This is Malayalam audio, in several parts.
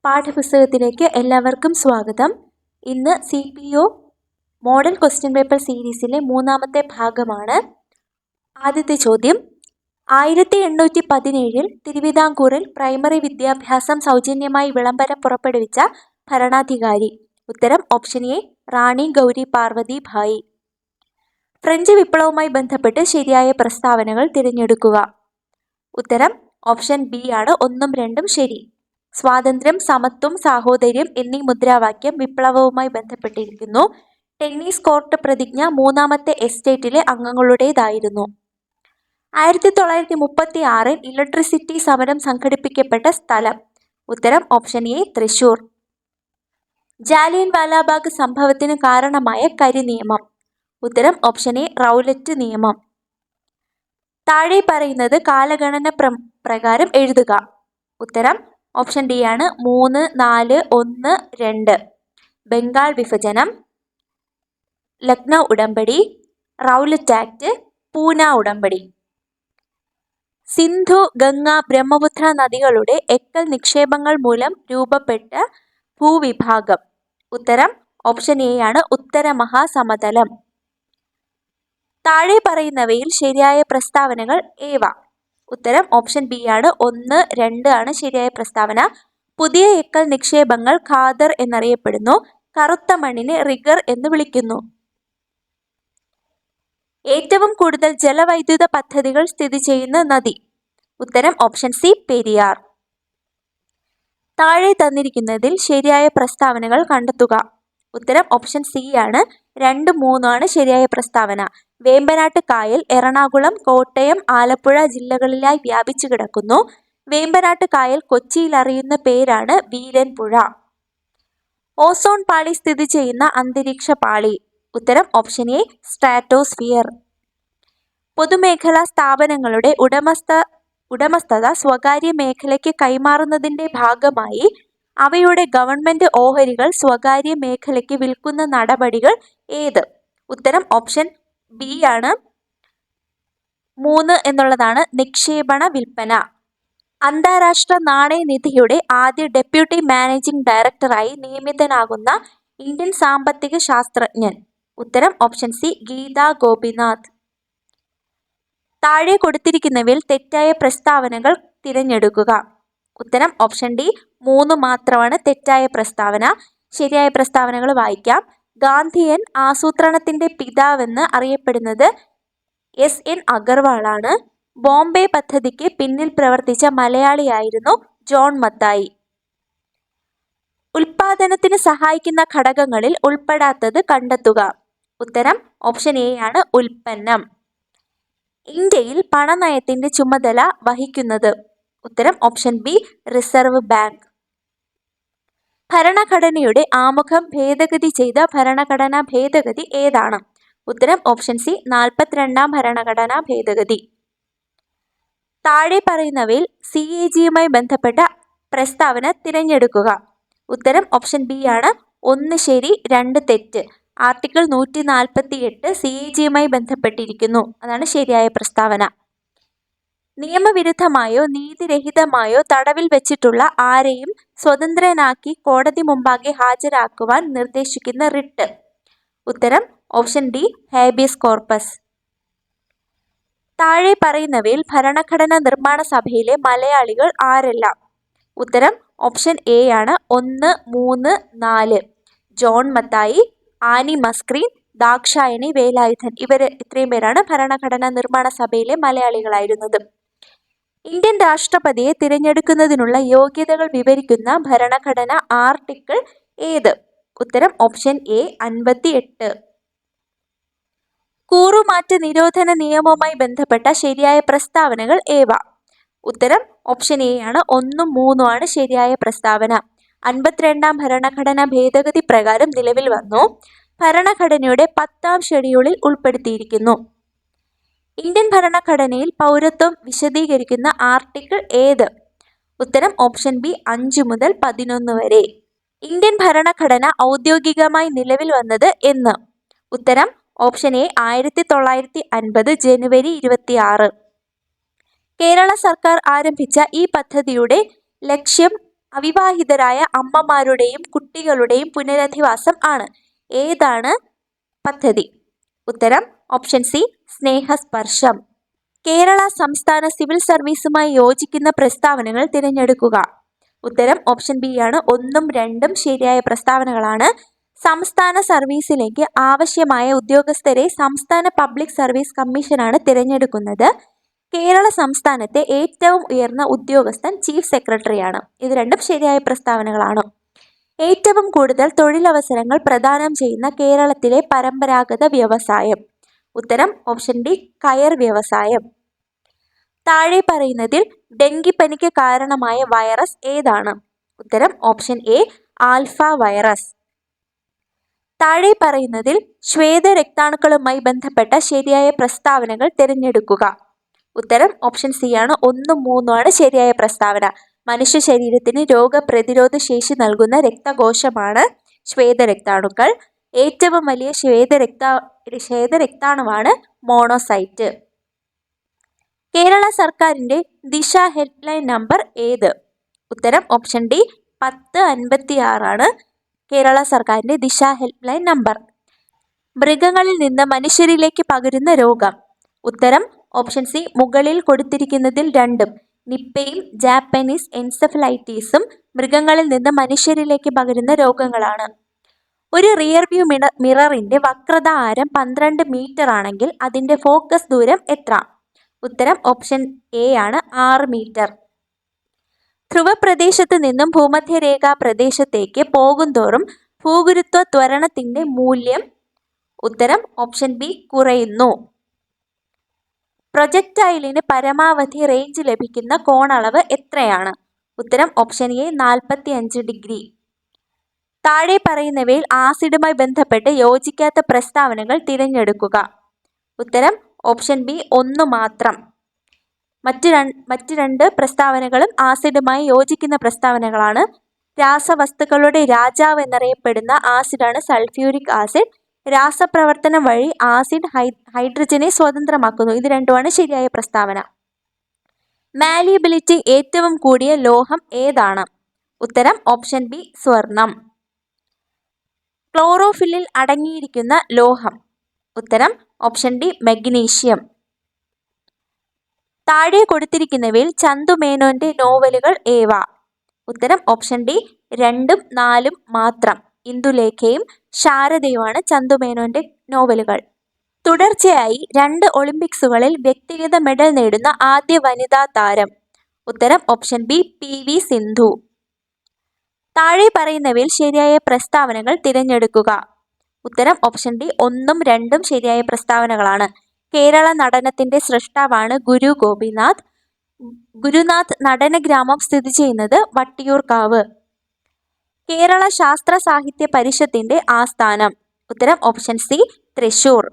പാഠപുസ്തകത്തിലേക്ക് എല്ലാവർക്കും സ്വാഗതം. ഇന്ന് CPO മോഡൽ ക്വസ്റ്റ്യൻ പേപ്പർ സീരീസിലെ മൂന്നാമത്തെ ഭാഗമാണ്. ആദ്യത്തെ ചോദ്യം: 1817 തിരുവിതാംകൂറിൽ പ്രൈമറി വിദ്യാഭ്യാസം സൗജന്യമായി വിളംബരം പുറപ്പെടുവിച്ച ഭരണാധികാരി. ഉത്തരം option A Rani Gowri Parvathi Bayi. French വിപ്ലവവുമായി ബന്ധപ്പെട്ട് ശരിയായ പ്രസ്താവനകൾ തിരഞ്ഞെടുക്കുക. ഉത്തരം ഓപ്ഷൻ ബി ആണ് 1ഉം 2ഉം ശരി. സ്വാതന്ത്ര്യം, സമത്വം, സാഹോദര്യം എന്നീ മുദ്രാവാക്യം വിപ്ലവവുമായി ബന്ധപ്പെട്ടിരിക്കുന്നു. ടെന്നീസ് കോർട്ട് പ്രതിജ്ഞ മൂന്നാമത്തെ എസ്റ്റേറ്റിലെ അംഗങ്ങളുടേതായിരുന്നു. 1936 ഇലക്ട്രിസിറ്റി സമരം സംഘടിപ്പിക്കപ്പെട്ട സ്ഥലം. ഉത്തരം ഓപ്ഷൻ എ തൃശൂർ. ജാലിയൻ വാലാബാഗ് സംഭവത്തിന് കാരണമായ കരിനിയമം. ഉത്തരം ഓപ്ഷൻ എ റൗലറ്റ് നിയമം. താഴെ പറയുന്നത് കാലഗണന പ്രകാരം എഴുതുക. ഉത്തരം ഓപ്ഷൻ ഡി ആണ് 3, 4, 1, 2. ബംഗാൾ വിഭജനം, ലക്നൗ ഉടമ്പടി, റൗലറ്റ് ആക്ട്, പൂന ഉടമ്പടി. സിന്ധു, ഗംഗ, ബ്രഹ്മപുത്ര നദികളുടെ എക്കൽ നിക്ഷേപങ്ങൾ മൂലം രൂപപ്പെട്ട ഭൂവിഭാഗം. ഉത്തരം ഓപ്ഷൻ എ ആണ് ഉത്തര മഹാസമതലം. താഴെ പറയുന്നവയിൽ ശരിയായ പ്രസ്താവനകൾ ഏവ? ഉത്തരം ഓപ്ഷൻ ബി ആണ് 1, 2 ആണ് ശരിയായ പ്രസ്താവന. പുതിയ എക്കൽ നിക്ഷേപങ്ങൾ ഖാദർ എന്നറിയപ്പെടുന്നു. കറുത്ത മണ്ണിനെ റിഗർ എന്ന് വിളിക്കുന്നു. ഏറ്റവും കൂടുതൽ ജലവൈദ്യുത പദ്ധതികൾ സ്ഥിതി ചെയ്യുന്ന നദി. ഉത്തരം ഓപ്ഷൻ സി പെരിയാർ. താഴെ തന്നിരിക്കുന്നതിൽ ശരിയായ പ്രസ്താവനകൾ കണ്ടെത്തുക. ഉത്തരം ഓപ്ഷൻ സി ആണ് 2, 3 ആണ് ശരിയായ പ്രസ്താവന. വേമ്പനാട്ട് കായൽ എറണാകുളം, കോട്ടയം, ആലപ്പുഴ ജില്ലകളിലായി വ്യാപിച്ചു കിടക്കുന്നു. വേമ്പനാട്ട് കായൽ കൊച്ചിയിൽ അറിയുന്ന പേരാണ് വീരൻപുഴ. ഓസോൺ പാളി സ്ഥിതി ചെയ്യുന്ന അന്തരീക്ഷ പാളി. ഉത്തരം ഓപ്ഷൻ എ സ്ട്രാറ്റോസ്ഫിയർ. പൊതുമേഖലാ സ്ഥാപനങ്ങളുടെ ഉടമസ്ഥത സ്വകാര്യ മേഖലയ്ക്ക് കൈമാറുന്നതിന്റെ ഭാഗമായി അവയുടെ ഗവൺമെന്റ് ഓഹരികൾ സ്വകാര്യ മേഖലയ്ക്ക് വിൽക്കുന്ന നടപടികൾ ഏത്? ഉത്തരം ഓപ്ഷൻ ബി ആണ് 3 എന്നുള്ളതാണ് നിക്ഷേപണ വിൽപ്പന. അന്താരാഷ്ട്ര നാണയനിധിയുടെ ആദ്യ ഡെപ്യൂട്ടി മാനേജിംഗ് ഡയറക്ടറായി നിയമിതനാകുന്ന ഇന്ത്യൻ സാമ്പത്തിക ശാസ്ത്രജ്ഞൻ. ഉത്തരം ഓപ്ഷൻ സി ഗീതാ ഗോപിനാഥ്. താഴെ കൊടുത്തിരിക്കുന്നവയിൽ തെറ്റായ പ്രസ്താവനകൾ തിരഞ്ഞെടുക്കുക. ഉത്തരം ഓപ്ഷൻ ഡി 3 മാത്രമാണ് തെറ്റായ പ്രസ്താവന. ശരിയായ പ്രസ്താവനകൾ വായിക്കാം. ഗാന്ധിയൻ ആസൂത്രണത്തിന്റെ പിതാവെന്ന് അറിയപ്പെടുന്നത് SN അഗർവാൾ ആണ്. ബോംബെ പദ്ധതിക്ക് പിന്നിൽ പ്രവർത്തിച്ച മലയാളിയായിരുന്നു ജോൺ മത്തായി. ഉൽപാദനത്തിന് സഹായിക്കുന്ന ഘടകങ്ങളിൽ ഉൾപ്പെടാത്തത് കണ്ടെത്തുക. ഉത്തരം ഓപ്ഷൻ എ ആണ് ഉൽപ്പന്നം. ഇന്ത്യയിൽ പണനയത്തിന്റെ ചുമതല വഹിക്കുന്നത്. ഉത്തരം ഓപ്ഷൻ ബി റിസർവ് ബാങ്ക്. ഭരണഘടനയുടെ ആമുഖം ഭേദഗതി ചെയ്ത ഭരണഘടനാ ഭേദഗതി ഏതാണ്? ഉത്തരം ഓപ്ഷൻ സി 42ാം ഭരണഘടനാ ഭേദഗതി. താഴെ പറയുന്നവയിൽ CAGയുമായി ബന്ധപ്പെട്ട പ്രസ്താവന തിരഞ്ഞെടുക്കുക. ഉത്തരം ഓപ്ഷൻ ബി ആണ് 1 ശരി 2 തെറ്റ്. ആർട്ടിക്കിൾ 148 CAGയുമായി ബന്ധപ്പെട്ടിരിക്കുന്നു. അതാണ് ശരിയായ പ്രസ്താവന. നിയമവിരുദ്ധമായോ നീതിരഹിതമായോ തടവിൽ വെച്ചിട്ടുള്ള ആരെയും സ്വതന്ത്രനാക്കി കോടതി മുമ്പാകെ ഹാജരാക്കുവാൻ നിർദ്ദേശിക്കുന്ന റിട്ട്. ഉത്തരം ഓപ്ഷൻ ഡി ഹാബിയസ് കോർപ്പസ്. താഴെ പറയുന്നവയിൽ ഭരണഘടനാ നിർമ്മാണ സഭയിലെ മലയാളികൾ ആരെല്ലാം? ഉത്തരം ഓപ്ഷൻ എ ആണ് 1, 3, 4. John Mathai, Annie Mascarene, Dakshayani Velayudhan. ഇത്രയും പേരാണ് ഭരണഘടനാ നിർമ്മാണ സഭയിലെ മലയാളികളായിരുന്നത്. ഇന്ത്യൻ രാഷ്ട്രപതിയെ തിരഞ്ഞെടുക്കുന്നതിനുള്ള യോഗ്യതകൾ വിവരിക്കുന്ന ഭരണഘടന ആർട്ടിക്കിൾ ഏത്? ഉത്തരം ഓപ്ഷൻ എ 58. കൂറുമാറ്റ നിരോധന നിയമവുമായി ബന്ധപ്പെട്ട ശരിയായ പ്രസ്താവനകൾ ഏവ? ഉത്തരം ഓപ്ഷൻ എ ആണ് 1ഉം 3ഉം ആണ് ശരിയായ പ്രസ്താവന. 52ാം ഭരണഘടനാ ഭേദഗതി പ്രകാരം നിലവിൽ വന്നു. ഭരണഘടനയുടെ 10ാം ഷെഡ്യൂളിൽ ഉൾപ്പെടുത്തിയിരിക്കുന്നു. ഇന്ത്യൻ ഭരണഘടനയിൽ പൗരത്വം വിശദീകരിക്കുന്ന ആർട്ടിക്കിൾ ഏത്? ഉത്തരം ഓപ്ഷൻ ബി 5 മുതൽ 11 വരെ. ഇന്ത്യൻ ഭരണഘടന ഔദ്യോഗികമായി നിലവിൽ വന്നത് എന്ന്? ഉത്തരം ഓപ്ഷൻ എ 1950 ജനുവരി 26. കേരള സർക്കാർ ആരംഭിച്ച ഈ പദ്ധതിയുടെ ലക്ഷ്യം അവിവാഹിതരായ അമ്മമാരുടെയും കുട്ടികളുടെയും പുനരധിവാസം ആണ്. ഏതാണ് പദ്ധതി? ഉത്തരം ഓപ്ഷൻ സി സ്നേഹസ്പർശം. കേരള സംസ്ഥാന സിവിൽ സർവീസുമായി യോജിക്കുന്ന പ്രസ്താവനകൾ തിരഞ്ഞെടുക്കുക. ഉത്തരം ഓപ്ഷൻ ബി ആണ്. 1ഉം 2ഉം ശരിയായ പ്രസ്താവനകളാണ്. സംസ്ഥാന സർവീസിലേക്ക് ആവശ്യമായ ഉദ്യോഗസ്ഥരെ സംസ്ഥാന പബ്ലിക് സർവീസ് കമ്മീഷനാണ് തിരഞ്ഞെടുക്കുന്നത്. കേരള സംസ്ഥാനത്തെ ഏറ്റവും ഉയർന്ന ഉദ്യോഗസ്ഥൻ ചീഫ് സെക്രട്ടറിയാണ്. ഇത് രണ്ടും ശരിയായ പ്രസ്താവനകളാണ്. ഏറ്റവും കൂടുതൽ തൊഴിലവസരങ്ങൾ പ്രദാനം ചെയ്യുന്ന കേരളത്തിലെ പരമ്പരാഗത വ്യവസായം. ഉത്തരം ഓപ്ഷൻ ഡി കയർ വ്യവസായം. താഴെ പറയുന്നതിൽ ഡെങ്കിപ്പനിക്ക് കാരണമായ വൈറസ് ഏതാണ്? ഉത്തരം ഓപ്ഷൻ എ ആൽഫ വൈറസ്. താഴെ പറയുന്നതിൽ ശ്വേതരക്താണുക്കളുമായി ബന്ധപ്പെട്ട ശരിയായ പ്രസ്താവനകൾ തിരഞ്ഞെടുക്കുക. ഉത്തരം ഓപ്ഷൻ സി ആണ്. 1ഉം 3ഉം ആണ് ശരിയായ പ്രസ്താവന. മനുഷ്യ ശരീരത്തിന് രോഗപ്രതിരോധ ശേഷി നൽകുന്ന രക്തകോശമാണ് ശ്വേതരക്താണുക്കൾ. ഏറ്റവും വലിയ ശ്വേതരക്താണുവാണ് മോണോസൈറ്റ്. കേരള സർക്കാരിന്റെ ദിശ ഹെൽപ്പ് ലൈൻ നമ്പർ ഏത്? ഉത്തരം ഓപ്ഷൻ ഡി 1056 ആണ് കേരള സർക്കാരിന്റെ ദിശ ഹെൽപ്പ് ലൈൻ നമ്പർ. മൃഗങ്ങളിൽ നിന്ന് മനുഷ്യരിലേക്ക് പകരുന്ന രോഗം. ഉത്തരം ഓപ്ഷൻ സി മുകളിൽ കൊടുത്തിരിക്കുന്നതിൽ രണ്ടും. നിപ്പയും ജാപ്പനീസ് എൻസെഫലൈറ്റീസും മൃഗങ്ങളിൽ നിന്ന് മനുഷ്യരിലേക്ക് പകരുന്ന രോഗങ്ങളാണ്. ഒരു റിയർവ്യൂ മിററിന്റെ വക്രത ആരം 12 മീറ്റർ ആണെങ്കിൽ അതിന്റെ ഫോക്കസ് ദൂരം എത്ര? ഉത്തരം ഓപ്ഷൻ എ ആണ്. 6 മീറ്റർ. ധ്രുവപ്രദേശത്ത് നിന്നും ഭൂമധ്യരേഖാ പ്രദേശത്തേക്ക് പോകുന്തോറും ഭൂഗുരുത്വ ത്വരണത്തിന്റെ മൂല്യം. ഉത്തരം ഓപ്ഷൻ ബി കുറയുന്നു. പ്രൊജക്ടൈലിന് പരമാവധി റേഞ്ച് ലഭിക്കുന്ന കോണളവ് എത്രയാണ്? ഉത്തരം ഓപ്ഷൻ എ 45 ഡിഗ്രി. താഴെ പറയുന്നവയിൽ ആസിഡുമായി ബന്ധപ്പെട്ട് യോജിക്കാത്ത പ്രസ്താവനകൾ തിരഞ്ഞെടുക്കുക. ഉത്തരം ഓപ്ഷൻ ബി 1 മാത്രം. മറ്റ് രണ്ട് പ്രസ്താവനകളും ആസിഡുമായി യോജിക്കുന്ന പ്രസ്താവനകളാണ്. രാസവസ്തുക്കളുടെ രാജാവ് എന്നറിയപ്പെടുന്ന ആസിഡാണ് സൾഫ്യൂരിക് ആസിഡ്. രാസപ്രവർത്തനം വഴി ആസിഡ് ഹൈഡ്രജനെ സ്വതന്ത്രമാക്കുന്നു. ഇത് രണ്ടുമാണ് ശരിയായ പ്രസ്താവന. മാലിയബിലിറ്റി ഏറ്റവും കൂടിയ ലോഹം ഏതാണ്? ഉത്തരം ഓപ്ഷൻ ബി സ്വർണം. ക്ലോറോഫില്ലിൽ അടങ്ങിയിരിക്കുന്ന ലോഹം. ഉത്തരം ഓപ്ഷൻ ഡി മഗ്നീഷ്യം. താഴെ കൊടുത്തിരിക്കുന്നവയിൽ ചന്തു മേനോന്റെ നോവലുകൾ ഏവ? ഉത്തരം ഓപ്ഷൻ ഡി 2ഉം 4ഉം മാത്രം. ഇന്ദുലേഖയും ശാരദയുമാണ് ചന്തു മേനോന്റെ നോവലുകൾ. തുടർച്ചയായി 2 ഒളിമ്പിക്സുകളിൽ വ്യക്തിഗത മെഡൽ നേടുന്ന ആദ്യ വനിതാ താരം. ഉത്തരം ഓപ്ഷൻ ബി PV സിന്ധു. താഴെ പറയുന്നവയിൽ ശരിയായ പ്രസ്താവനകൾ തിരഞ്ഞെടുക്കുക. ഉത്തരം ഓപ്ഷൻ ഡി 1ഉം 2ഉം ശരിയായ പ്രസ്താവനകളാണ്. കേരള നടനത്തിന്റെ സൃഷ്ടാവാണ് ഗുരു ഗോപിനാഥ്. ഗുരുനാഥ് നടനഗ്രാമം സ്ഥിതി ചെയ്യുന്നത് വട്ടിയൂർക്കാവ്. കേരള ശാസ്ത്ര സാഹിത്യ പരിഷത്തിന്റെ ആസ്ഥാനം. ഉത്തരം ഓപ്ഷൻ സി തൃശൂർ.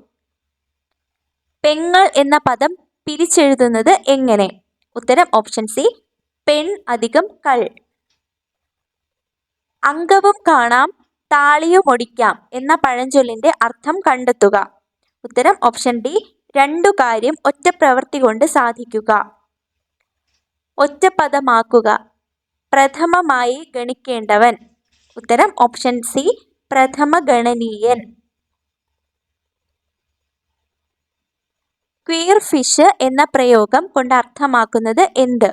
പെങ്ങൾ എന്ന പദം പിരിച്ചെഴുതുന്നത് എങ്ങനെ? ഉത്തരം ഓപ്ഷൻ സി പെൺ അധികം കൾ. അംഗവും കാണാം താളിയുമൊടിക്കാം എന്ന പഴഞ്ചൊല്ലിന്റെ അർത്ഥം കണ്ടെത്തുക. ഉത്തരം ഓപ്ഷൻ ഡി 2 കാര്യം ഒറ്റ പ്രവൃത്തി കൊണ്ട് സാധിക്കുക. ഒറ്റപ്പദമാക്കുക. പ്രഥമമായി ഗണിക്കേണ്ടവൻ. ഉത്തരം ഓപ്ഷൻ സി പ്രഥമ ഗണനീയൻ. ക്വീർ ഫിഷ് എന്ന പ്രയോഗം കൊണ്ട് അർത്ഥമാക്കുന്നത് എന്ത്?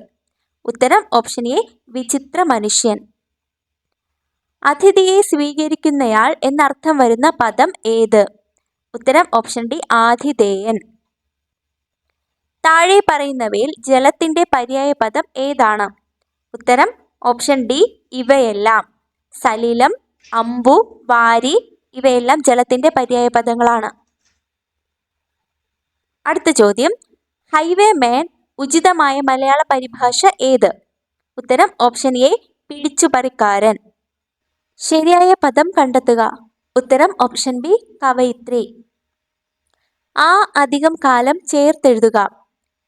ഉത്തരം ഓപ്ഷൻ എ വിചിത്ര മനുഷ്യൻ. അതിഥിയെ സ്വീകരിക്കുന്നയാൾ എന്നർത്ഥം വരുന്ന പദം ഏത്? ഉത്തരം ഓപ്ഷൻ ഡി ആതിഥേയൻ. താഴെ പറയുന്നവയിൽ ജലത്തിന്റെ പര്യായ പദം ഏതാണ്? ഉത്തരം ഓപ്ഷൻ ഡി ഇവയെല്ലാം. സലിലം, അമ്പു, വാരി ഇവയെല്ലാം ജലത്തിന്റെ പര്യായ പദങ്ങളാണ്. അടുത്ത ചോദ്യം, ഹൈവേ മാൻ ഉചിതമായ മലയാള പരിഭാഷ ഏത്? ഉത്തരം ഓപ്ഷൻ എ പിടിച്ചുപറിക്കാരൻ. ശരിയായ പദം കണ്ടെത്തുക. ഉത്തരം ഓപ്ഷൻ ബി കവയിത്രി. ആ അധികം കാലം ചേർത്തെഴുതുക.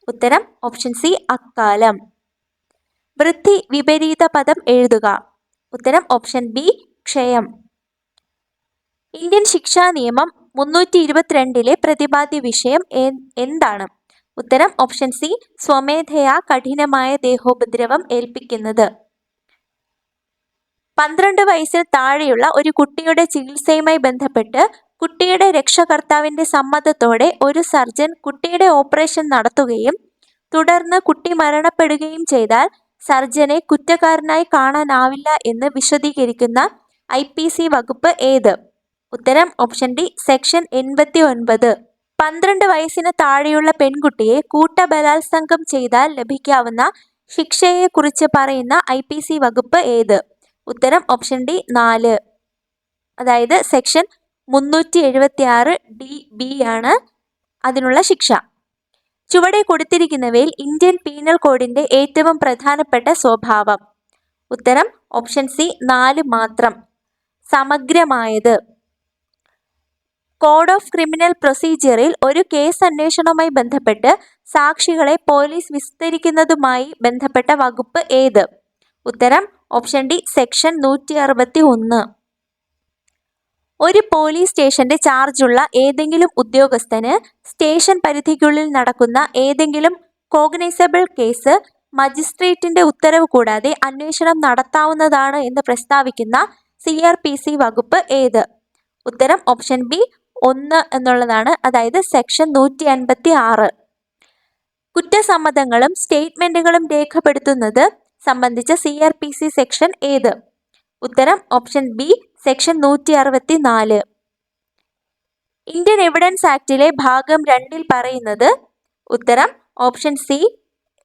ഉത്തരം ഓപ്ഷൻ സി അക്കാലം. വൃദ്ധി വിപരീത പദം എഴുതുക. ഉത്തരം ഓപ്ഷൻ ബി ക്ഷയം. ഇന്ത്യൻ ശിക്ഷാ നിയമം 322 പ്രതിപാദ്യ വിഷയം എന്താണ്? ഉത്തരം ഓപ്ഷൻ സി സ്വമേധയാ കഠിനമായ ദേഹോപദ്രവം ഏൽപ്പിക്കുന്നത്. 12 വയസ്സിന് താഴെയുള്ള ഒരു കുട്ടിയുടെ ചികിത്സയുമായി ബന്ധപ്പെട്ട് കുട്ടിയുടെ രക്ഷകർത്താവിന്റെ സമ്മതത്തോടെ ഒരു സർജൻ കുട്ടിയുടെ ഓപ്പറേഷൻ നടത്തുകയും തുടർന്ന് കുട്ടി മരണപ്പെടുകയും ചെയ്താൽ സർജനെ കുറ്റക്കാരനായി കാണാനാവില്ല എന്ന് വിശദീകരിക്കുന്ന IPC വകുപ്പ് ഏത്? ഉത്തരം ഓപ്ഷൻ ഡി സെക്ഷൻ 89. 12 വയസ്സിന് താഴെയുള്ള പെൺകുട്ടിയെ കൂട്ടബലാത്സംഗം ചെയ്താൽ ലഭിക്കാവുന്ന ശിക്ഷയെക്കുറിച്ച് പറയുന്ന IPC വകുപ്പ് ഏത്? ഉത്തരം ഓപ്ഷൻ ഡി 4, അതായത് സെക്ഷൻ 376D(b) ആണ് അതിനുള്ള ശിക്ഷ. ചുവടെ കൊടുത്തിരിക്കുന്നവയിൽ ഇന്ത്യൻ പീനൽ കോഡിന്റെ ഏറ്റവും പ്രധാനപ്പെട്ട സ്വഭാവം? ഉത്തരം ഓപ്ഷൻ സി 4 മാത്രം. സമഗ്രമായത്. കോഡ് ഓഫ് ക്രിമിനൽ പ്രൊസീജിയറിൽ ഒരു കേസ് അന്വേഷണവുമായി ബന്ധപ്പെട്ട് സാക്ഷികളെ പോലീസ് വിസ്തരിക്കുന്നതുമായി ബന്ധപ്പെട്ട വകുപ്പ് ഏത്? ഉത്തരം ഓപ്ഷൻ ഡി സെക്ഷൻ 161. ഒരു പോലീസ് സ്റ്റേഷന്റെ ചാർജുള്ള ഏതെങ്കിലും ഉദ്യോഗസ്ഥന് സ്റ്റേഷൻ പരിധിക്കുള്ളിൽ നടക്കുന്ന ഏതെങ്കിലും കോഗ്നൈസബിൾ കേസ് മജിസ്ട്രേറ്റിന്റെ ഉത്തരവ് കൂടാതെ അന്വേഷണം നടത്താവുന്നതാണ് എന്ന് പ്രസ്താവിക്കുന്ന CRPC വകുപ്പ് ഏത്? ഉത്തരം ഓപ്ഷൻ ബി 1 എന്നുള്ളതാണ്, അതായത് സെക്ഷൻ 156. കുറ്റസമ്മതങ്ങളും സ്റ്റേറ്റ്മെന്റുകളും രേഖപ്പെടുത്തുന്നത് സംബന്ധിച്ച CRPC സെക്ഷൻ ഏത്? ഉത്തരം option B section 164. Indian evidence ആക്ടിലെ ഭാഗം 2-ൽ പറയുന്നത്? ഉത്തരം ഓപ്ഷൻ സി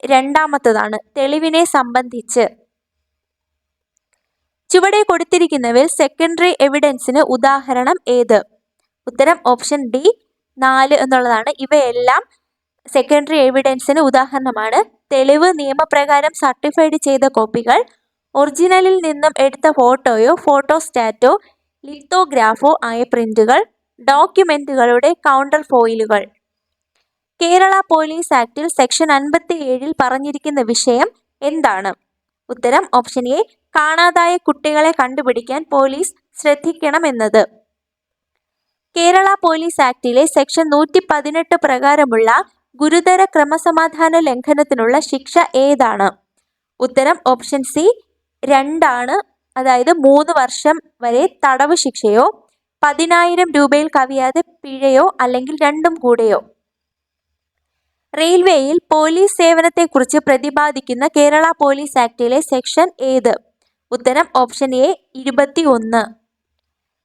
2-ാമത്തതാണ്, തെളിവിനെ സംബന്ധിച്ച്. ചുവടെ കൊടുത്തിരിക്കുന്നവയിൽ സെക്കൻഡറി എവിഡൻസിന് ഉദാഹരണം ഏത്? ഉത്തരം ഓപ്ഷൻ ഡി 4 എന്നുള്ളതാണ്. ഇവയെല്ലാം സെക്കൻഡറി എവിഡൻസിന് ഉദാഹരണമാണ്. തെളിവ്, നിയമപ്രകാരം സർട്ടിഫൈഡ് ചെയ്ത കോപ്പികൾ, ഒറിജിനലിൽ നിന്നും എടുത്ത ഫോട്ടോയോ ഫോട്ടോസ്റ്റാറ്റോ ലിത്തോഗ്രാഫോ ആയ പ്രിന്റുകൾ, ഡോക്യുമെന്റുകളുടെ കൗണ്ടർ ഫോയിലുകൾ. കേരള പോലീസ് ആക്ടിൽ സെക്ഷൻ 57-ൽ പറഞ്ഞിരിക്കുന്ന വിഷയം എന്താണ്? ഉത്തരം ഓപ്ഷൻ എ കാണാതായ കുട്ടികളെ കണ്ടുപിടിക്കാൻ പോലീസ് ശ്രദ്ധിക്കണമെന്നത്. കേരള പോലീസ് ആക്ടിലെ സെക്ഷൻ 118 പ്രകാരമുള്ള ഗുരുതര ക്രമസമാധാന ലംഘനത്തിനുള്ള ശിക്ഷ ഏതാണ്? ഉത്തരം ഓപ്ഷൻ സി 2 ആണ്, അതായത് 3 വർഷം വരെ തടവ് ശിക്ഷയോ 10,000 രൂപയിൽ കവിയാതെ പിഴയോ അല്ലെങ്കിൽ രണ്ടും കൂടെയോ. റെയിൽവേയിൽ പോലീസ് സേവനത്തെക്കുറിച്ച് പ്രതിപാദിക്കുന്ന കേരള പോലീസ് ആക്ടിലെ സെക്ഷൻ ഏത്? ഉത്തരം option A 21.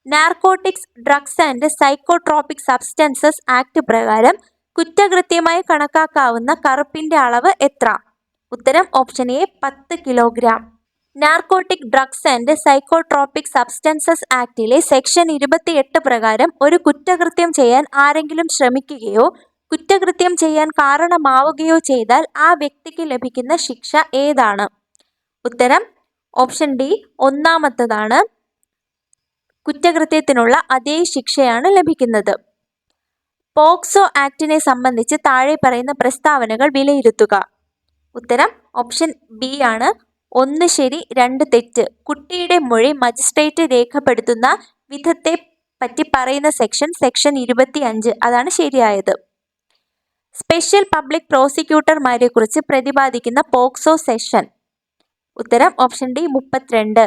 Narcotics, drugs and psychotropic substances act പ്രകാരം കുറ്റകൃത്യമായി കണക്കാക്കാവുന്ന കറുപ്പിന്റെ അളവ് എത്ര? ഉത്തരം option A 10 kilogram. Narcotic, drugs and psychotropic substances ആക്ടിലെ സെക്ഷൻ 28 പ്രകാരം ഒരു കുറ്റകൃത്യം ചെയ്യാൻ ആരെങ്കിലും ശ്രമിക്കുകയോ കുറ്റകൃത്യം ചെയ്യാൻ കാരണമാവുകയോ ചെയ്താൽ ആ വ്യക്തിക്ക് ലഭിക്കുന്ന ശിക്ഷ ഏതാണ്? ഉത്തരം ഓപ്ഷൻ ഡി 1-ാമത്തതാണ്. കുറ്റകൃത്യത്തിനുള്ള അതേ ശിക്ഷയാണ് ലഭിക്കുന്നത്. പോക്സോ ആക്ടിനെ സംബന്ധിച്ച് താഴെ പറയുന്ന പ്രസ്താവനകൾ വിലയിരുത്തുക. ഉത്തരം ഓപ്ഷൻ ബി ആണ്. 1 ശരി 2 തെറ്റ്. കുട്ടിയുടെ മൊഴി മജിസ്ട്രേറ്റ് രേഖപ്പെടുത്തുന്ന വിധത്തെ പറ്റി പറയുന്ന സെക്ഷൻ 25, അതാണ് ശരിയായത്. സ്പെഷ്യൽ പബ്ലിക് പ്രോസിക്യൂട്ടർമാരെ കുറിച്ച് പ്രതിപാദിക്കുന്ന പോക്സോ സെഷൻ? ഉത്തരം ഓപ്ഷൻ ഡി 32.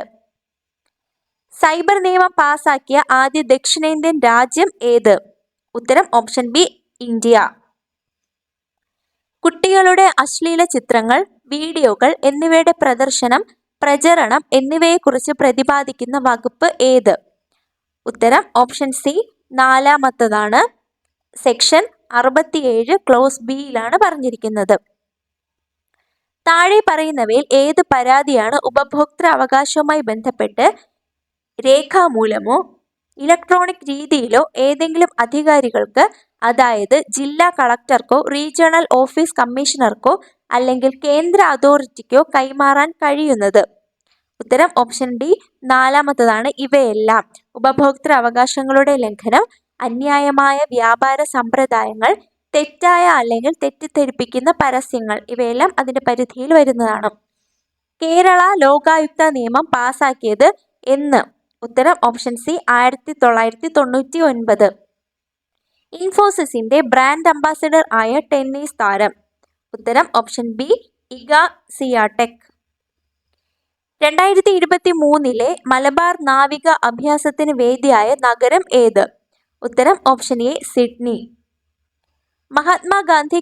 സൈബർ നിയമം പാസാക്കിയ ആദ്യ ദക്ഷിണേന്ത്യൻ രാജ്യം ഏത്? ഉത്തരം ഓപ്ഷൻ ബി ഇന്ത്യ. കുട്ടികളുടെ അശ്ലീല ചിത്രങ്ങൾ, വീഡിയോകൾ എന്നിവയുടെ പ്രദർശനം, പ്രചരണം എന്നിവയെക്കുറിച്ച് പ്രതിപാദിക്കുന്ന വകുപ്പ് ഏത്? ഉത്തരം ഓപ്ഷൻ സി 4-ാമത്തതാണ്. സെക്ഷൻ 67 ക്ലോസ് ബിയിലാണ് പറഞ്ഞിരിക്കുന്നത്. താഴെ പറയുന്നവയിൽ ഏത് പരാതിയാണ് ഉപഭോക്തൃ അവകാശവുമായി ബന്ധപ്പെട്ട് രേഖാമൂലമോ ഇലക്ട്രോണിക് രീതിയിലോ ഏതെങ്കിലും അധികാരികൾക്ക്, അതായത് ജില്ലാ കളക്ടർക്കോ റീജിയണൽ ഓഫീസ് കമ്മീഷണർക്കോ അല്ലെങ്കിൽ കേന്ദ്ര അതോറിറ്റിക്കോ കൈമാറാൻ കഴിയുന്നത്? ഉത്തരം ഓപ്ഷൻ ഡി 4-ാമത്തതാണ്. ഇവയെല്ലാം ഉപഭോക്തൃ അവകാശങ്ങളുടെ ലംഘനം, അന്യായമായ വ്യാപാര സമ്പ്രദായങ്ങൾ, തെറ്റായ അല്ലെങ്കിൽ തെറ്റിദ്ധരിപ്പിക്കുന്ന പരസ്യങ്ങൾ, ഇവയെല്ലാം അതിന്റെ പരിധിയിൽ വരുന്നതാണ്. കേരള ലോകായുക്ത നിയമം പാസാക്കിയത് എന്ന്? ഉത്തരം ഓപ്ഷൻ സി 1999. ഇൻഫോസിസിന്റെ ബ്രാൻഡ് അംബാസിഡർ ആയ ടെന്നീസ് താരം? ഉത്തരം ഓപ്ഷൻ ബി ഇഗ സിയാടെക്. 2023 മലബാർ നാവിക അഭ്യാസത്തിന് വേദിയായ നഗരം ഏത്? ഉത്തരം ഓപ്ഷൻ എ സിഡ്നി. മഹാത്മാഗാന്ധി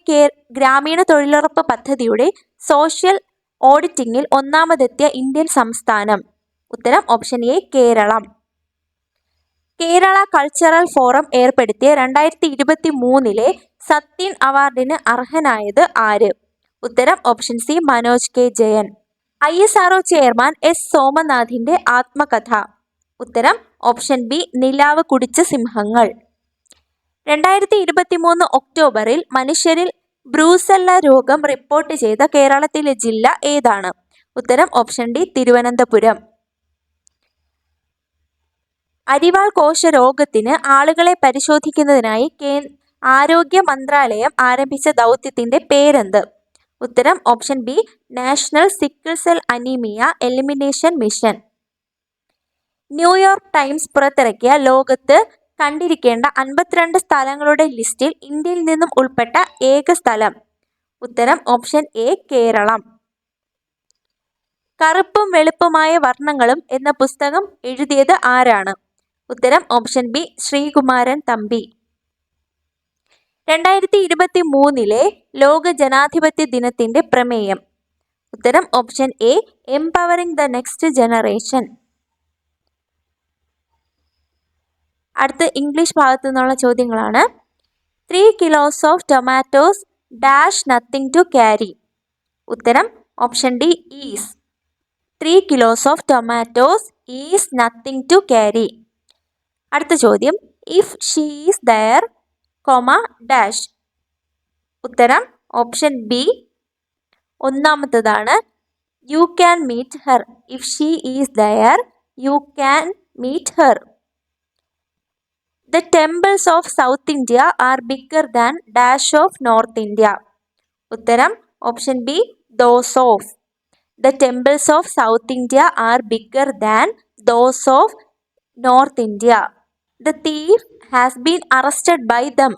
ഗ്രാമീണ തൊഴിലുറപ്പ് പദ്ധതിയുടെ സോഷ്യൽ ഓഡിറ്റിംഗിൽ ഒന്നാമതെത്തിയ ഇന്ത്യൻ സംസ്ഥാനം? ഉത്തരം option A Keralam. Kerala cultural forum ഏർപ്പെടുത്തിയ 2023 സത്യൻ അവാർഡിന് അർഹനായത് ആര്? ഉത്തരം option C Manoj K Jayan. ISRO chairman S സോമനാഥിന്റെ ആത്മകഥ? ഉത്തരം ഓപ്ഷൻ ബി നിലാവ് കുടിച്ച സിംഹങ്ങൾ. 2023 ഒക്ടോബറിൽ മനുഷ്യരിൽ ബ്രൂസെല്ല രോഗം റിപ്പോർട്ട് ചെയ്ത കേരളത്തിലെ ജില്ല ഏതാണ്? ഉത്തരം ഓപ്ഷൻ ഡി തിരുവനന്തപുരം. അരിവാൾ കോശ രോഗത്തിന് ആളുകളെ പരിശോധിക്കുന്നതിനായി ആരോഗ്യ മന്ത്രാലയം ആരംഭിച്ച ദൗത്യത്തിന്റെ പേരെന്ത്? ഉത്തരം option B national sickle cell anaemia elimination mission. New York times പുറത്തിറക്കിയ ലോകത്ത് കണ്ടിരിക്കേണ്ട 52 സ്ഥലങ്ങളുടെ ലിസ്റ്റിൽ ഇന്ത്യയിൽ നിന്നും ഉൾപ്പെട്ട ഏക സ്ഥലം? ഉത്തരം ഓപ്ഷൻ എ കേരളം. കറുപ്പും വെളുപ്പുമായ വർണ്ണങ്ങളും എന്ന പുസ്തകം എഴുതിയത് ആരാണ്? ഉത്തരം ഓപ്ഷൻ ബി ശ്രീകുമാരൻ തമ്പി. 2023 ലോക ജനാധിപത്യ ദിനത്തിന്റെ പ്രമേയം? ഉത്തരം option A empowering the next generation. അടുത്ത ഇംഗ്ലീഷ് ഭാഗത്തു നിന്നുള്ള ചോദ്യങ്ങളാണ്. 3 kilos of tomatoes dash nothing to carry. ഉത്തരം option D is. 3 kilos of tomatoes is nothing to carry. അടുത്ത ചോദ്യം, if she is there, dash. ഉത്തരം ഓപ്ഷൻ ബി ഒന്നാമത്തതാണ്. You can meet her. If she is there, you can meet her. The temples of South India are bigger than dash of North India. ഉത്തരം option B those of. The temples of South India are bigger than those of North India. The thief has been arrested by them.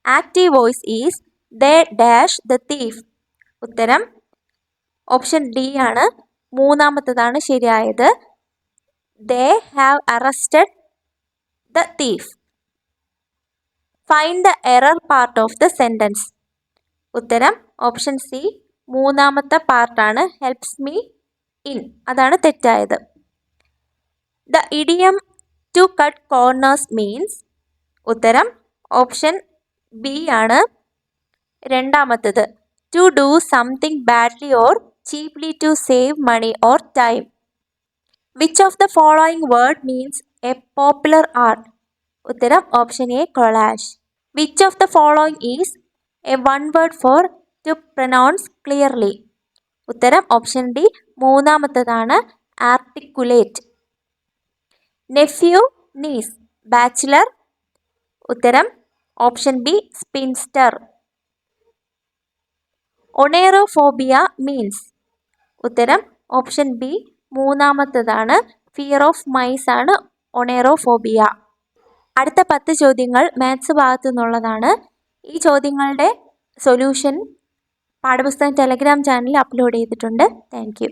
Active voice is they dash the thief. ഉത്തരം ഓപ്ഷൻ ഡി ആണ്. മൂന്നാമത്തതാണ് ശരിയായത്. They have arrested the thief. Find the error part of the sentence. ഉത്തരം ഓപ്ഷൻ സി മൂന്നാമത്തെ പാർട്ടാണ്. ഹെൽപ്സ് മീ ഇൻ, അതാണ് തെറ്റായത്. The idiom to cut corners means. ഉത്തരം ഓപ്ഷൻ ബി ആണ് രണ്ടാമത്തത്. To do something badly or cheaply to save money or time. Which of the following word means a popular art? ഉത്തരം option A collage. Which of the following is a one word for to pronounce clearly? ഉത്തരം ഓപ്ഷൻ ഡി മൂന്നാമത്തതാണ് articulate. Nephew, niece, bachelor. ഉത്തരം option B spinster. Onerophobia means. ഉത്തരം ഓപ്ഷൻ ബി മൂന്നാമത്തതാണ് ഫിയർ ഓഫ് മൈസ് ആണ് ഒണേറോഫോബിയ. അടുത്ത 10 ചോദ്യങ്ങൾ മാത്സ് ഭാഗത്തു നിന്നുള്ളതാണ്. ഈ ചോദ്യങ്ങളുടെ സൊല്യൂഷൻ പാഠപുസ്തകം ടെലഗ്രാം ചാനലിൽ അപ്ലോഡ് ചെയ്തിട്ടുണ്ട്. Thank you.